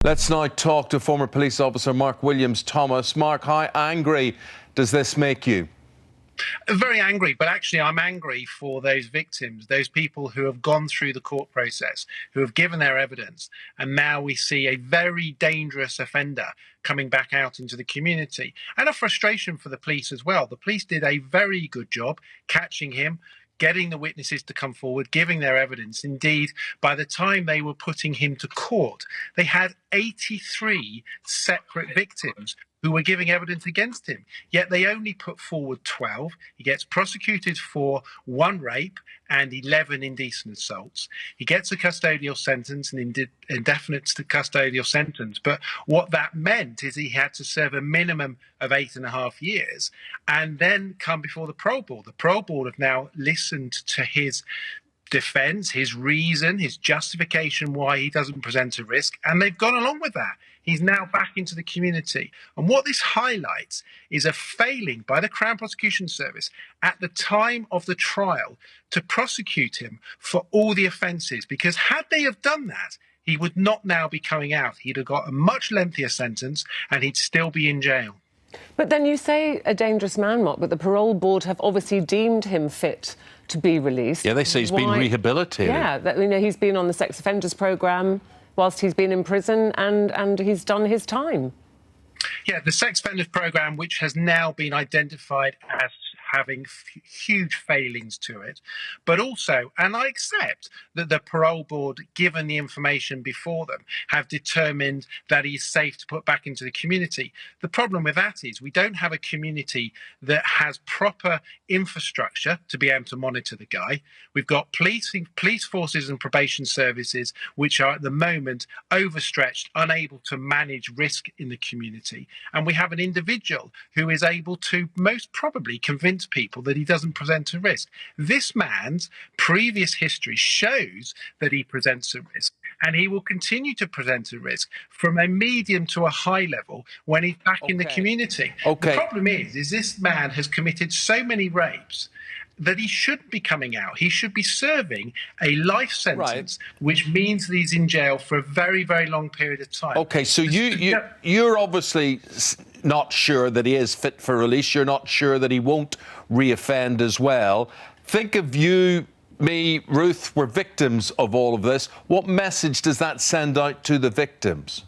Let's now talk to former police officer Mark Williams-Thomas. Mark, how angry does this make you? Very angry, but actually I'm angry for those victims, those people who have gone through the court process, who have given their evidence, and now we see a very dangerous offender coming back out into the community, and a frustration for the police as well. The police did a very good job catching him, getting the witnesses to come forward, giving their evidence. Indeed, by the time they were putting him to court, they had 83 separate victims who were giving evidence against him. Yet they only put forward 12. He gets prosecuted for 1 rape and 11 indecent assaults. He gets a custodial sentence, an indefinite custodial sentence. But what that meant is he had to serve a minimum of 8.5 years and then come before the parole board. The parole board have now listened to his defense, his reason, his justification why he doesn't present a risk, and they've gone along with that. He's now back into the community. And what this highlights is a failing by the Crown Prosecution Service at the time of the trial to prosecute him for all the offences, because had they have done that, he would not now be coming out. He'd have got a much lengthier sentence and he'd still be in jail. But then you say a dangerous man, Mark, but the parole board have obviously deemed him fit to be released. Yeah, they say he's been rehabilitated. Yeah, he's been on the sex offenders programme whilst he's been in prison and he's done his time. Yeah, the sex offenders programme, which has now been identified as having huge failings to it, but also, and I accept that the parole board, given the information before them, have determined that he's safe to put back into the community. The problem with that is we don't have a community that has proper infrastructure to be able to monitor the guy. We've got police forces and probation services which are at the moment overstretched, unable to manage risk in the community, and we have an individual who is able to most probably convince people that he doesn't present a risk. This man's previous history shows that he presents a risk, and he will continue to present a risk from a medium to a high level when he's back in the community. The problem is this man has committed so many rapes that he shouldn't be coming out. He should be serving a life sentence, which means that he's in jail for a very, very long period of time. OK, so you're obviously not sure that he is fit for release. You're not sure that he won't reoffend as well. Think of you, me, Ruth, we're victims of all of this. What message does that send out to the victims?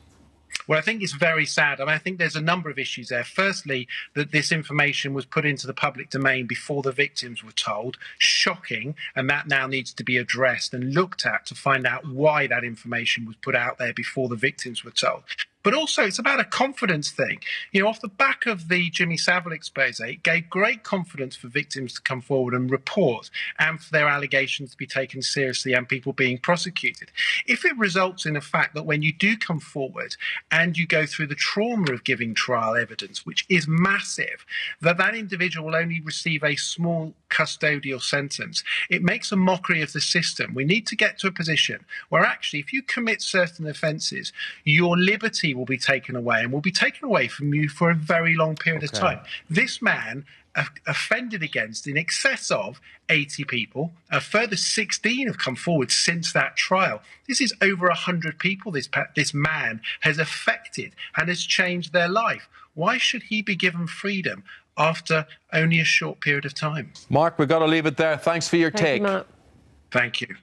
Well, I think it's very sad. I think there's a number of issues there. Firstly, that this information was put into the public domain before the victims were told. Shocking. And that now needs to be addressed and looked at to find out why that information was put out there before the victims were told. But also, it's about a confidence thing. You know, off the back of the Jimmy Savile expose, it gave great confidence for victims to come forward and report and for their allegations to be taken seriously and people being prosecuted. If it results in the fact that when you do come forward and you go through the trauma of giving trial evidence, which is massive, that individual will only receive a small custodial sentence, it makes a mockery of the system. We need to get to a position where actually, if you commit certain offences, your liberty will be taken away and will be taken away from you for a very long period of time. This man offended against in excess of 80 people. A further 16 have come forward since that trial. This is over 100 people this man has affected and has changed their life. Why should he be given freedom after only a short period of time? Mark, we've got to leave it there. Thanks for your take. Thank you, Mark. Thank you.